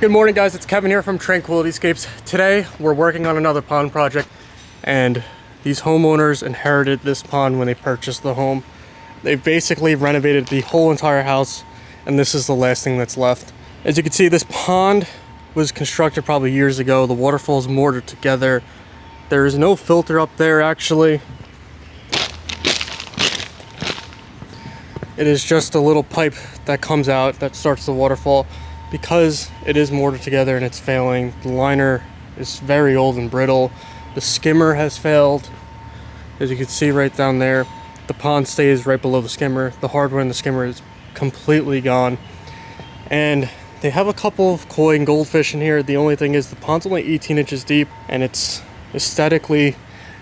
Good morning, guys. It's Kevin here from Tranquilityscapes. Today we're working on another pond project, and these homeowners inherited this pond when they purchased the home. They basically renovated the whole entire house, and this is the last thing that's left. As you can see, this pond was constructed probably years ago. The waterfall's mortared together. There is no filter up there, actually. It is just a little pipe that comes out that starts the waterfall. Because it is mortared together and it's failing, the liner is very old and brittle. The skimmer has failed. As you can see right down there, the pond stays right below the skimmer. The hardware in the skimmer is completely gone. And they have a couple of koi and goldfish in here. The only thing is the pond's only 18 inches deep and it's aesthetically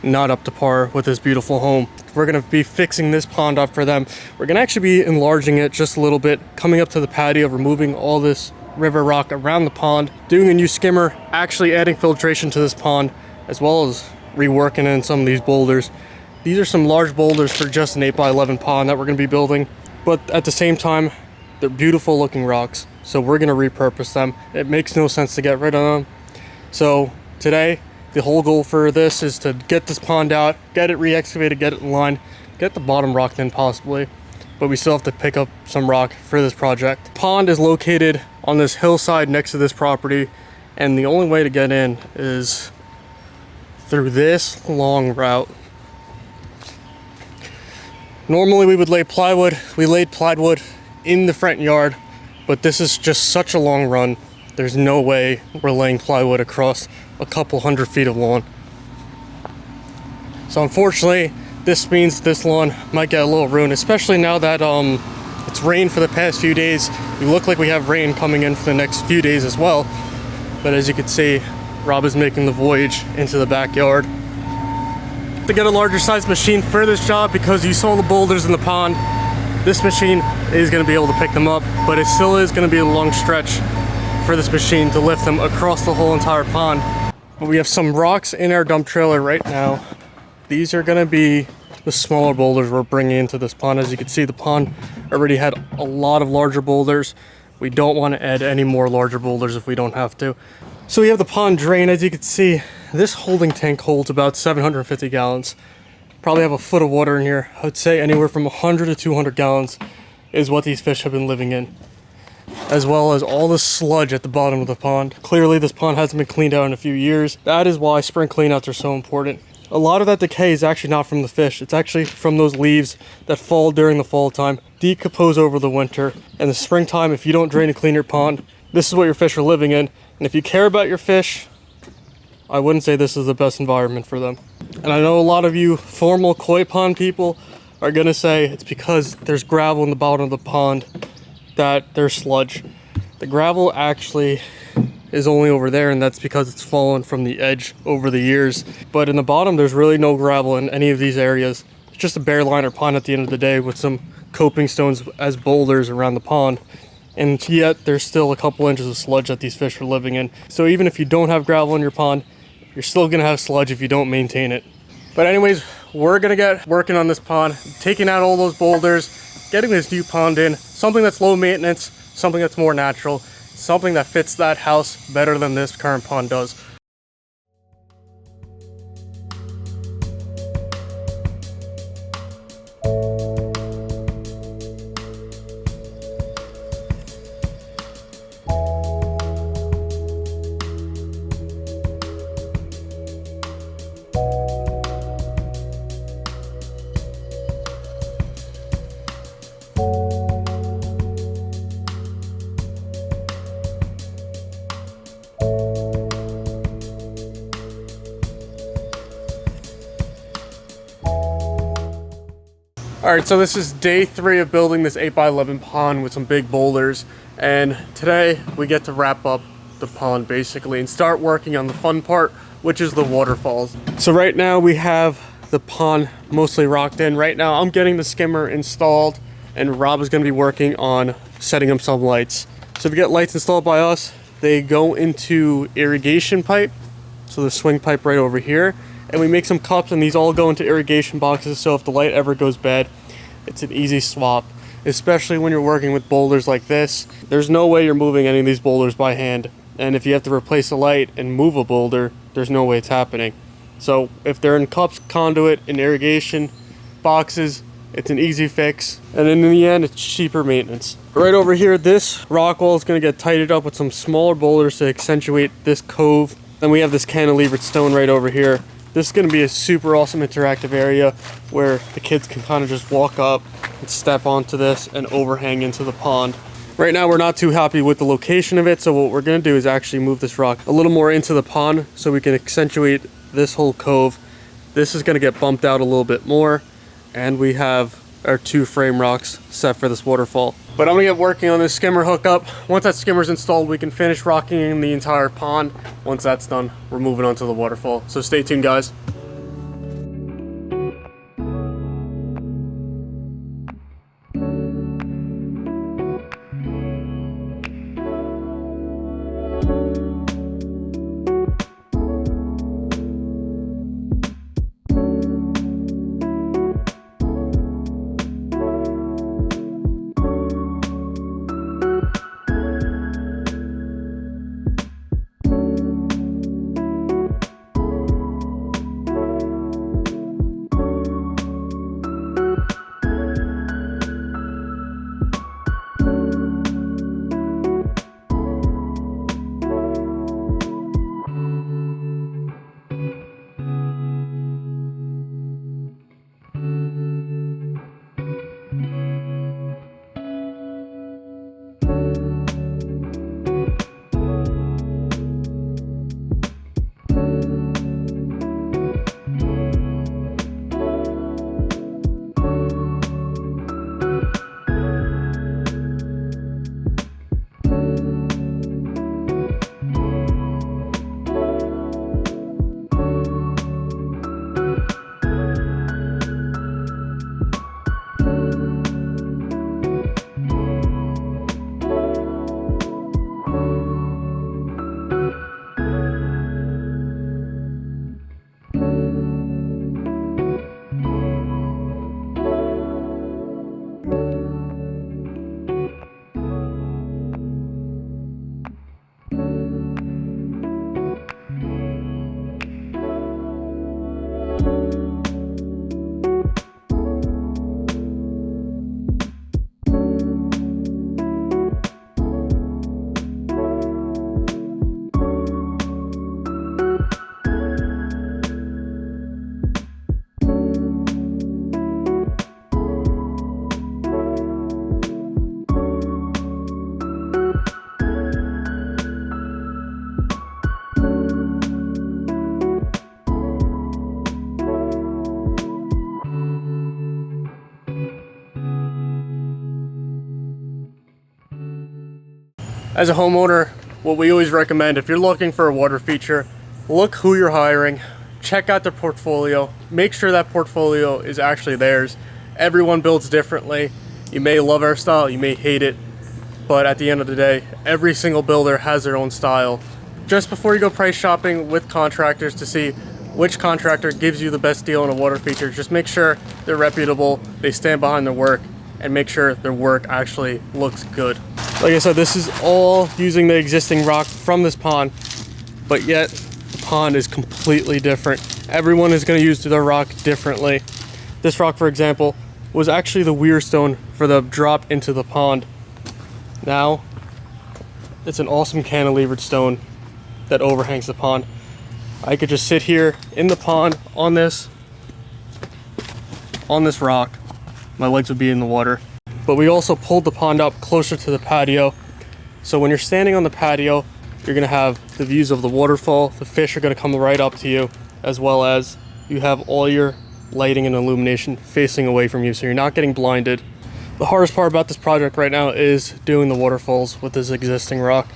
not up to par with this beautiful home. We're going to be fixing this pond up for them. We're going to actually be enlarging it just a little bit, coming up to the patio, removing all this river rock around the pond, doing a new skimmer, actually adding filtration to this pond, as well as reworking in some of these boulders. These are some large boulders for just an 8x11 pond that we're going to be building, but at the same time, they're beautiful looking rocks, so we're going to repurpose them. It makes no sense to get rid of them. So today, the whole goal for this is to get this pond out, get it re-excavated, get it in line, get the bottom rocked in possibly, but we still have to pick up some rock for this project. The pond is located on this hillside next to this property, and the only way to get in is through this long route. Normally we would lay plywood. We laid plywood in the front yard, but this is just such a long run. There's no way we're laying plywood across a couple hundred feet of lawn. So unfortunately, this means this lawn might get a little ruined, especially now that it's rained for the past few days. We look like we have rain coming in for the next few days as well. But as you can see, Rob is making the voyage into the backyard. To get a larger size machine for this job, because you saw the boulders in the pond, this machine is going to be able to pick them up, but it still is going to be a long stretch for this machine to lift them across the whole entire pond. But we have some rocks in our dump trailer right now. These are going to be the smaller boulders we're bringing into this pond. As you can see, the pond already had a lot of larger boulders. We don't want to add any more larger boulders if we don't have to. So we have the pond drain. As you can see, this holding tank holds about 750 gallons. Probably have a foot of water in here. I would say anywhere from 100 to 200 gallons is what these fish have been living in, as well as all the sludge at the bottom of the pond. Clearly this pond hasn't been cleaned out in a few years. That is why spring cleanouts are so important. A lot of that decay is actually not from the fish. It's actually from those leaves that fall during the fall time, decompose over the winter. In the springtime, if you don't drain and clean your pond, this is what your fish are living in. And if you care about your fish, I wouldn't say this is the best environment for them. And I know a lot of you formal koi pond people are gonna say it's because there's gravel in the bottom of the pond that there's sludge. The gravel actually is only over there, and that's because it's fallen from the edge over the years. But in the bottom, there's really no gravel in any of these areas. It's just a bare liner pond at the end of the day with some coping stones as boulders around the pond. And yet there's still a couple inches of sludge that these fish are living in. So even if you don't have gravel in your pond, you're still gonna have sludge if you don't maintain it. But anyways, we're gonna get working on this pond, taking out all those boulders, getting this new pond in, something that's low maintenance, something that's more natural, something that fits that house better than this current pond does. Alright, so this is day 3 of building this 8x11 pond with some big boulders, and today we get to wrap up the pond basically and start working on the fun part, which is the waterfalls. So right now we have the pond mostly rocked in. Right now I'm getting the skimmer installed, and Rob is going to be working on setting up some lights. So if you get lights installed by us, they go into irrigation pipe, so the swing pipe right over here, and we make some cups, and these all go into irrigation boxes, so if the light ever goes bad, it's an easy swap, especially when you're working with boulders like this. There's no way you're moving any of these boulders by hand. And if you have to replace a light and move a boulder, there's no way it's happening. So if they're in cups, conduit, and irrigation boxes, it's an easy fix. And then in the end, it's cheaper maintenance. Right over here, this rock wall is going to get tidied up with some smaller boulders to accentuate this cove. Then we have this cantilevered stone right over here. This is going to be a super awesome interactive area where the kids can kind of just walk up and step onto this and overhang into the pond. Right now we're not too happy with the location of it, so what we're going to do is actually move this rock a little more into the pond so we can accentuate this whole cove. This is going to get bumped out a little bit more, and we have our 2 frame rocks set for this waterfall. But I'm going to get working on this skimmer hookup. Once that skimmer's installed, we can finish rocking in the entire pond. Once that's done, we're moving on to the waterfall. So stay tuned, guys. As a homeowner, what we always recommend, if you're looking for a water feature, look who you're hiring, check out their portfolio, make sure that portfolio is actually theirs. Everyone builds differently. You may love our style, you may hate it, but at the end of the day, every single builder has their own style. Just before you go price shopping with contractors to see which contractor gives you the best deal on a water feature, just make sure they're reputable, they stand behind their work, and make sure their work actually looks good. Like I said, this is all using the existing rock from this pond, but yet the pond is completely different. Everyone is going to use their rock differently. This rock, for example, was actually the weir stone for the drop into the pond. Now, it's an awesome cantilevered stone that overhangs the pond. I could just sit here in the pond on this rock. My legs would be in the water. But we also pulled the pond up closer to the patio. So when you're standing on the patio, you're gonna have the views of the waterfall. The fish are gonna come right up to you, as well as you have all your lighting and illumination facing away from you, so you're not getting blinded. The hardest part about this project right now is doing the waterfalls with this existing rock.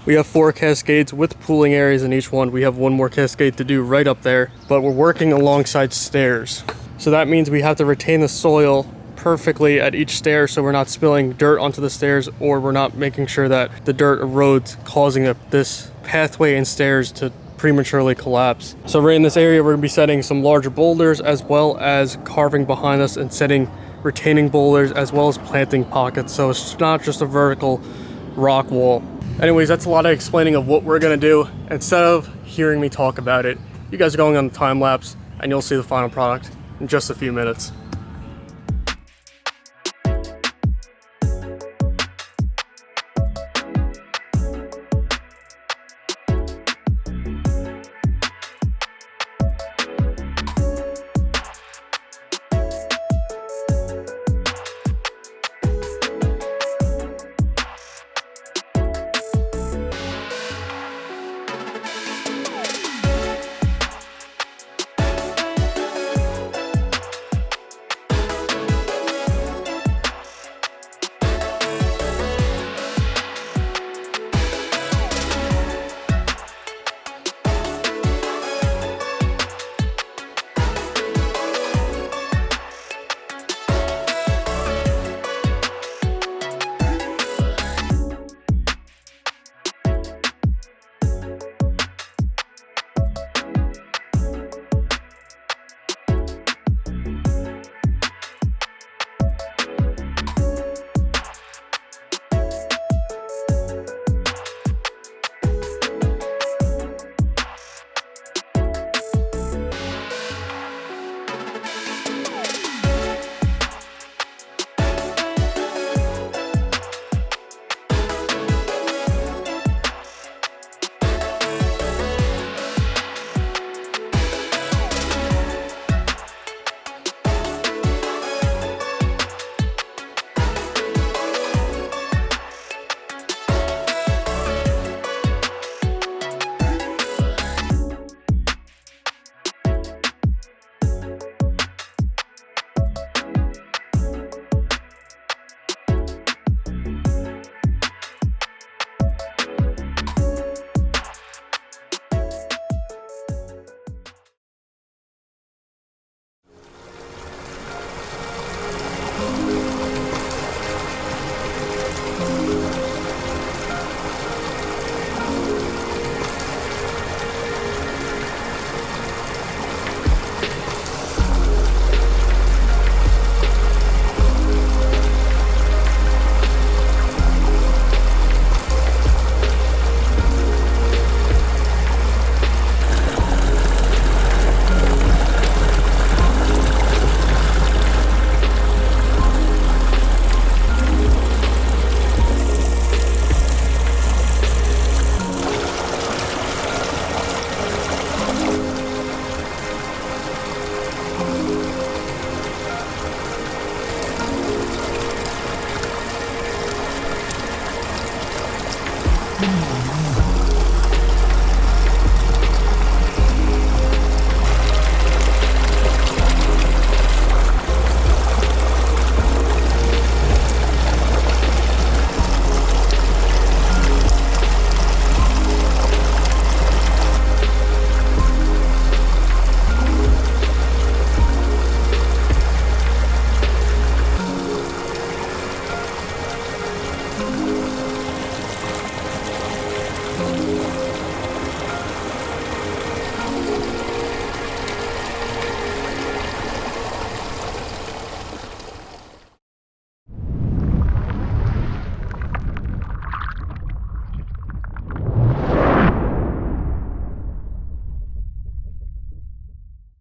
We have 4 cascades with pooling areas in each one. We have 1 more cascade to do right up there, but we're working alongside stairs. So that means we have to retain the soil perfectly at each stair so we're not spilling dirt onto the stairs, or we're not making sure that the dirt erodes, causing this pathway and stairs to prematurely collapse. So right in this area, we're going to be setting some larger boulders, as well as carving behind us and setting retaining boulders, as well as planting pockets, so it's not just a vertical rock wall. Anyways, that's a lot of explaining of what we're gonna do. Instead of hearing me talk about it, you guys are going on the time lapse and you'll see the final product in just a few minutes.